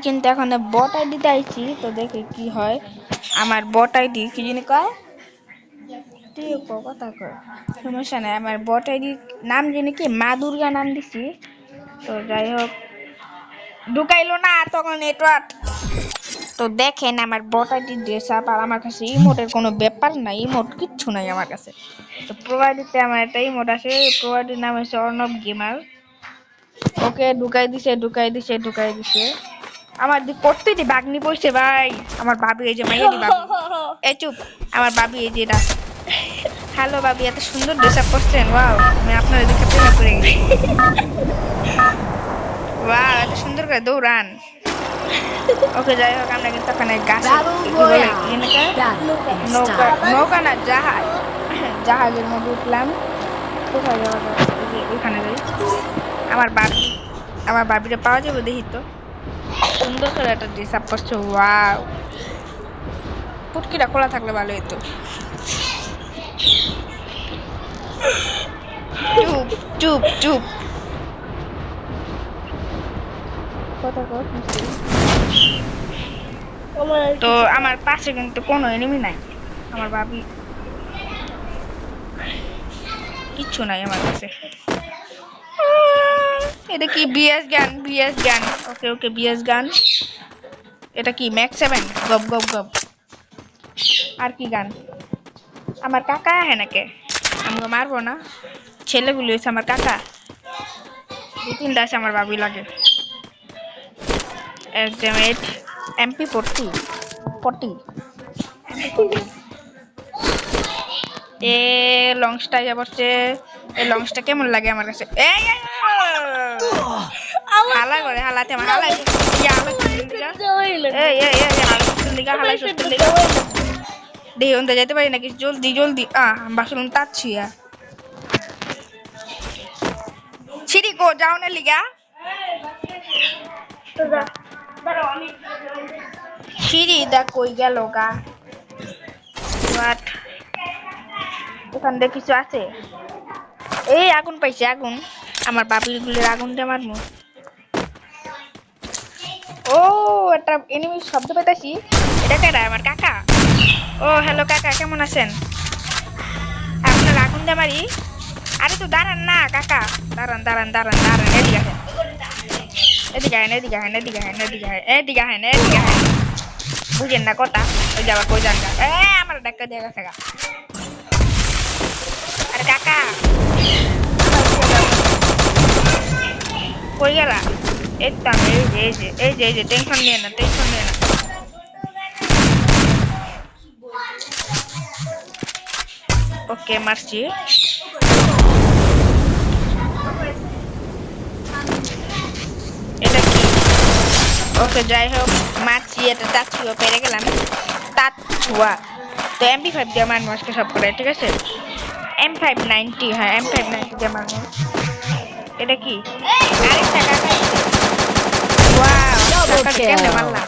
কিন্তু এখন বট আইডিতে আইছি, তো দেখে কি হয়। আমার বট আইডি কি জানি কয়, তুইও কথা কয়, সমস্যা নাই। আমার বট আইডি নাম জানি কি মা দুর্গা নাম দিছি। তো যাই হোক, ঢুকাইলো না তখন নেটওয়ার্ক। তো দেখেন আমার বট আইডি ড্রেস আপ, আর আমার কাছে ইমোটের কোনো ব্যাপার নাই, ইমোট কিচ্ছু নাই আমার কাছে। তো প্রোভাইডারতে আমার একটা ইমোট আছে, প্রোভাইডার নাম হচ্ছে অর্ণব গেমার। ওকে ঢুকাই দিছে। আমার প্রত্যেকটি বাগনি পড়ছে ভাই। আমার ভাবি এই যে মাইয়াটি ভাবি, এই চুপ, আমার ভাবি এই যে এটা। হ্যালো ভাবি, এত সুন্দর ড্রেস আপ করছেন, ওয়াও, আমি আপনার দেখে প্রেমে পড়ে গেছি। ওয়াও, এত সুন্দর করে দৌড়ান। ওকে যাই হোক, আমরা কিন্তু ওখানে গাছে কি বলে নৌকা, নৌকা না জাহাজ, জাহাজের মধ্যে উঠলাম। কোথায় যাওয়া যায়? ওইখানে যাই। আমার বাবিরে পাওয়া যাবে দেখি তো। সুন্দর করে একটা ড্রেস আপ করছে, ওয়াও। পুটকিটা খোলা থাকলে ভালো হতো। চুপ চুপ চুপ, তো আমার পাশে কিন্তু কোনো এনিমি নাই। আমার ভাবি কিচ্ছু নাই আমার কাছে। এটা কি বিএস গান? ওকে ওকে, বিএস গান। এটা কি ম্যাক্স 7 গব গব গব। আর কি গান? আমার কাকা হ্যাঁ নাকি, আমাকে মারবো না। ছেলেগুলো হচ্ছে আমার কাকা, দু তিনটা আছে আমার ভাবি লাগে। একদম এমপি 40 এ লংসটা যাচ্ছে। এই লংসটা কেমন লাগে আমার কাছে? হালা করে হালাতে আমার হালাই দেখি অন্তে যেতে পারি নাকি? জলদি জলদি বাসন তাচ্ছি। সিঁড়ি গো যাও না লিগা, সিঁড়ি দা কই গেল গা? ওখান দিয়ে কিছু আছে। এই আগুন পাইছে, আগুন। আমার বাবির গুলির আগুন দিয়ে মারমু। ও, একটা এনিমির শব্দ পেতেছি। এটা কেডা? আমার কাকা। ও হ্যালো কাকা, কেমন আছেন? আপনার আগুন দিয়ে মারি? আরে তো দাঁড়ান না কাকা, দাঁড়ান দাঁড়ান দাঁড়ান দাঁড়ান, এদিকে আসেন। বুঝেন না কথা? ওই যাবা কই যান? আমার ডাক্তার দিয়ে গেছে গা। আরে কাকা কই গেলা? এই তো আমি এই যে টেনশন নিয়ে না। ওকে মারছি। এটা কি? ওকে যাই হোক, মারছি। এটা তাচ্ছুয়া পেরে গেলাম, তাচ্ছুয়া। তো MP5 দিয়ে মারবো আজকে সব করে, ঠিক আছে? M590, হ্যাঁ M590 দিয়ে মারবো। এটা কি? আরেকটা কাকা। ওয়াও, কাকাকে কেমনে মারলাম?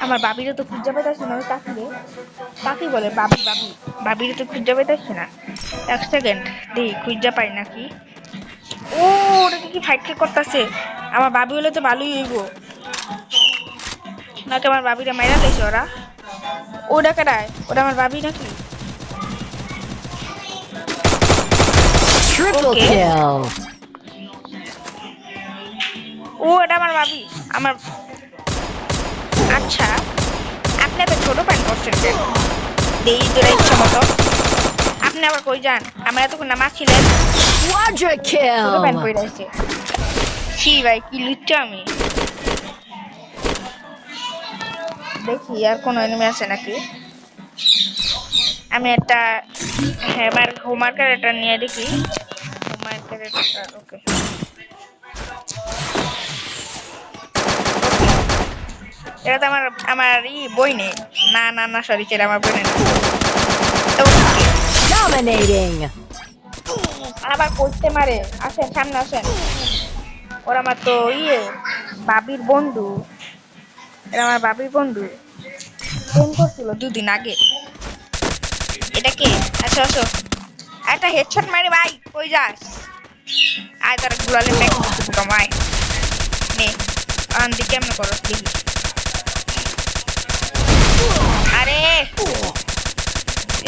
আমার বাবিরও তো খুঁজে পাইতেছি না। ওই কাকি বলে বাবিরও তো খুঁজে পাইতেছি না। এক সেকেন্ড দেখি খুঁজে পাই নাকি। ও, ওটা কি ফাইট করতেছে? আমার বাবি হলে তো ভালোই হইব নাকি? আমার বাবিটা মাইরা দিয়েছে ওরা। ওটা কেডায়? ওটা আমার বাবি নাকি? ও, এটা আমার বাবি। আমার আচ্ছা, আপনি এত ছোট প্যান্ট করছেন কেন? দেই তোরা ইচ্ছা মতো। আপনি আবার কই যান? আমার এতক্ষণ নামাজ ছিলেন, ছোট প্যান্ট পরে আছে। ছি ভাই, কি লুচ্চা আমি। দেখি আর কোনো এনিমি আছে নাকি। আমি একটা হোমওয়ার্কের এটা নিয়ে দেখি। হোমওয়ার্কের এটা, ওকে। এটা তো আমার বই নেই। না সরি, এটা আমার বই নেই। আবার করতে মারে। আসেন সামনে আসেন। ওরা আমার তো বাবির বন্ধু। এরা আমার বাবির বন্ধু, ফোন করছিল 2 দিন আগে। এটা কে? আচ্ছা আসো, একটা হেডশট মারি ভাই। কই যাস? আয় তারা গুলালে প্যাক কমায় নে। আন্দি কেমন করো দেখি। আরে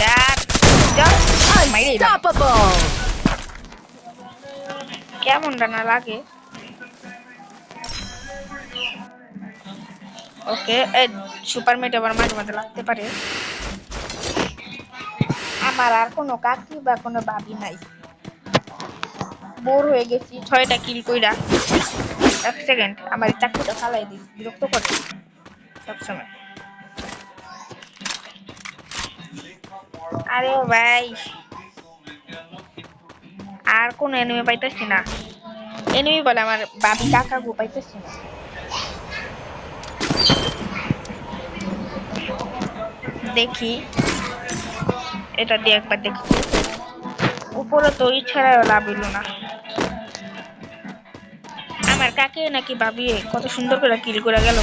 यार কেমন না লাগে। ওকে সুপার মেট আবার মাঝে মাঝে লাগতে পারে। আমার আর কোনো কাকি বা কোনো ভাবি নাই, বোর হয়ে গেছি 6টা কিল কইরা। এক সেকেন্ড আমার চাকুটা ফালাই দিই, বিরক্ত করে সবসময়। আরে ভাই আর কোন এনিমি পাইতেছি না, এনিমি বলে আমার ভাবি কাকাগো পাইতেছি না। দেখি এটা দিয়ে একবার দেখি, উপরে তো ইচ্ছাও লাভ হইল না। আমার কাকে নাকি ভাবি কত সুন্দর করে কিল করে গেল।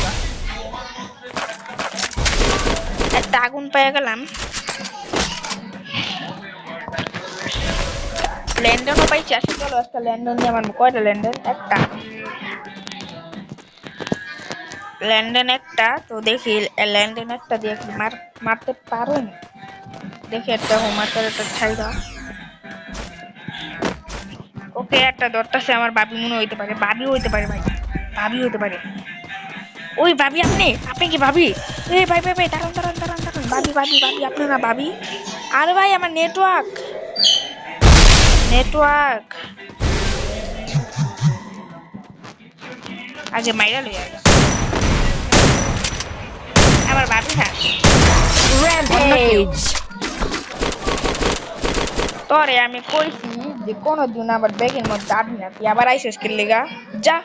একটা আগুন পেয়ে গেলাম, ল্যান্ডনও পাইছি। আসলে চলো একটা ল্যান্ডন নিয়ে আমার কয়টা ল্যান্ডন, একটা ল্যান্ডন একটা। তো দেখি ল্যান্ডন একটা দিয়ে মারতে পারুন, দেখি একটা হোমার একটা ছাইরা। ওকে একটা ধরতেছে আমার ভাবি মনে হইতে পারে, ভাবি হইতে পারে ভাই, ভাবি হইতে পারে। ওই ভাবি আপনি কি ভাবি? এই ভাই ভাই ভাই দাঁড়ান দাঁড়ান দাঁড়ান দাঁড়ান, ভাবি ভাবি ভাবি আপনি না ভাবি? আরে ভাই আমার নেটওয়ার্ক আগে মাইরা লইয়া গেছে আমার ভাবি না। তোরে আমি কইছি যে কোনোদিন আবার ব্যাগের মধ্যে যাবি না, তুই আবার আইসিস কি লেগা যা।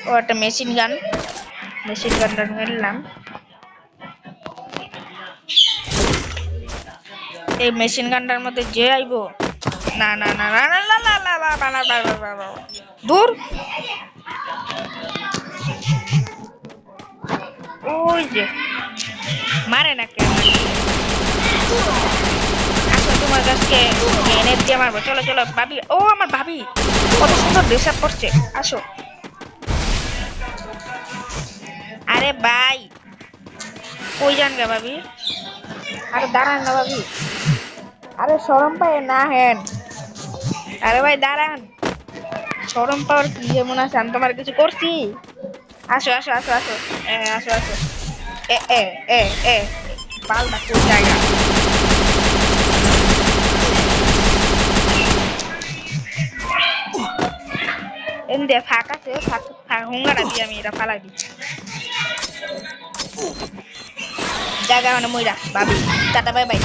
ও একটা মেশিন গানটা নিলাম। এই মেশিন গানটার মধ্যে যে আইবো না না না না না না না না না না দূর। ওই যে মারে না কে তোমার কাছকে গ্রেনেড দিয়ে মারবো। চলো চলো ভাবি, ও আমার ভাবি কত সুন্দর ড্রেস আপ করছে, আসো। আরে ভাই কই যান গা ভাবি? আরে দাঁড়ান না ভাবি, আরে শরম পায় না হেন। আরে ভাই দাঁড়ান, শরম পাওয়ার কি যেমন আছে, আমি তোমার কিছু করছি? আসো আসো আসো আসো আসো আসো। এ এ এ এ পাল্টা কোন জায়গা? এমনি ফাঁক আছে, হুঙ্গারা দিয়ে আমি এটা ফালাই দিচ্ছি জায়গা মানে মইরা। ভাবি টাটা বাই বাই।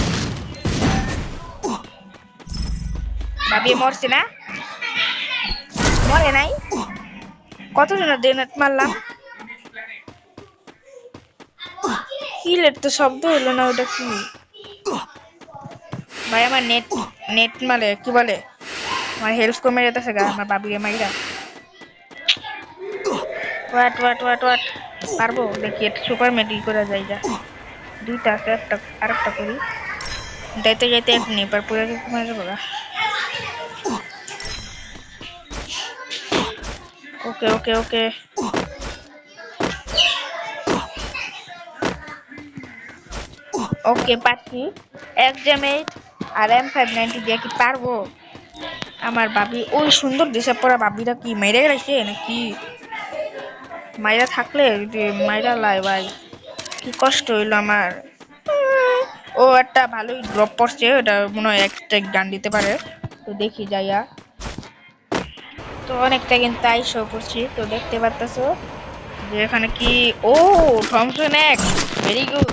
ভাবি মরছে না? মরে নাই? কতজনের ডেনেট মারলাম, কিলের তো শব্দ হলো না, ওটা কি ভাই? আমার নেট মারে কি বলে, আমার হেলথ কমে যেতেছে গা আমার বাবিকে মাইরা। ওয়াট পারবো দেখি, একটা সুপার মেডি করা যায় যা। দুইটা আছে, একটা আরেকটা করি, যাইতে যাইতে এক নেই পার পুরো কমে যাবো গা। ওকে ওকে ওকে ওকে পাচ্ছি। এক্সামেট আর M590 দিয়ে কি পারবো? আমার ভাবি ওই সুন্দর দেশে পড়া ভাবিরা কি মেরে গেছে নাকি? মাইরা থাকলে মাইরা লাই ভাই, কি কষ্ট হইলো আমার। ও একটা ভালোই ড্রপ পড়ছে, ওটা মনে হয় একটা গান দিতে পারে, তো দেখি যাইয়া। তো অনেকটা কিন্তু আইসো করছি, তো দেখতে পারতেছো যে এখানে কি, ও থমসন এক্স, ভেরি গুড।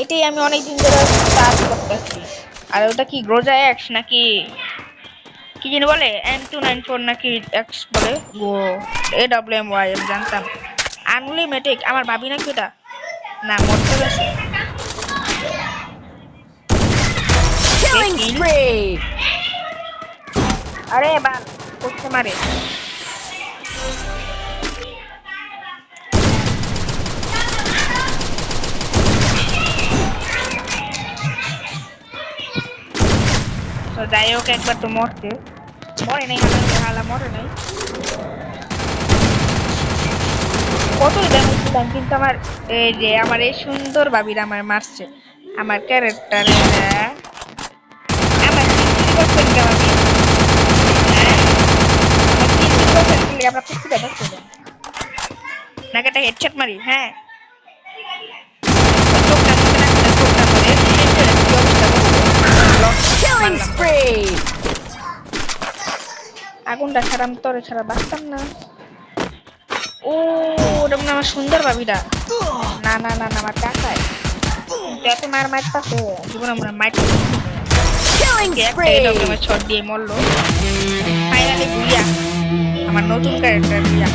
এটাই আমি অনেকদিন ধরে সার্চ করতেছি। আর ওটা কি গ্রোজা এক্স নাকি কি যেন বলে, M294 নাকি এক্স বলে গো, AWMY আমি জানতাম। আনলিমিটেড আমার ভাবি নাকি ওটা, না মরতে গেছে। আরে বাল করতে মারে। তো যাই হোক একবার তো মরছে, মরে নাই হালা মরে নাই। কতই ড্যামেজ দিলাম কিন্তু আমার এই যে আমার এই সুন্দর ভাবিরা আমার মারছে আমার ক্যারেক্টারে আমার 3% কে ভাবি হ্যাঁ আমার 3% দিলে আমরা প্রত্যেকটা দেখতে যাই নাকি হেডশট মারি হ্যাঁ চোখটা মধ্যে রাখতে চোখটা করে কি অবস্থা Killing spree! আগুনটা ছাড়াম তরে ছাড়া বাঁচতাম না ও ওটা মনে হয় আমার সুন্দর ভাবিরা না না না না আমার টাকায় এত মার মারতাছে জীবনে মনে মাইট Killing একটা spree! এরকম শট দিয়ে মরলো ফাইনালি বুইয়া আমার নতুন ক্যারেক্টার বুইয়া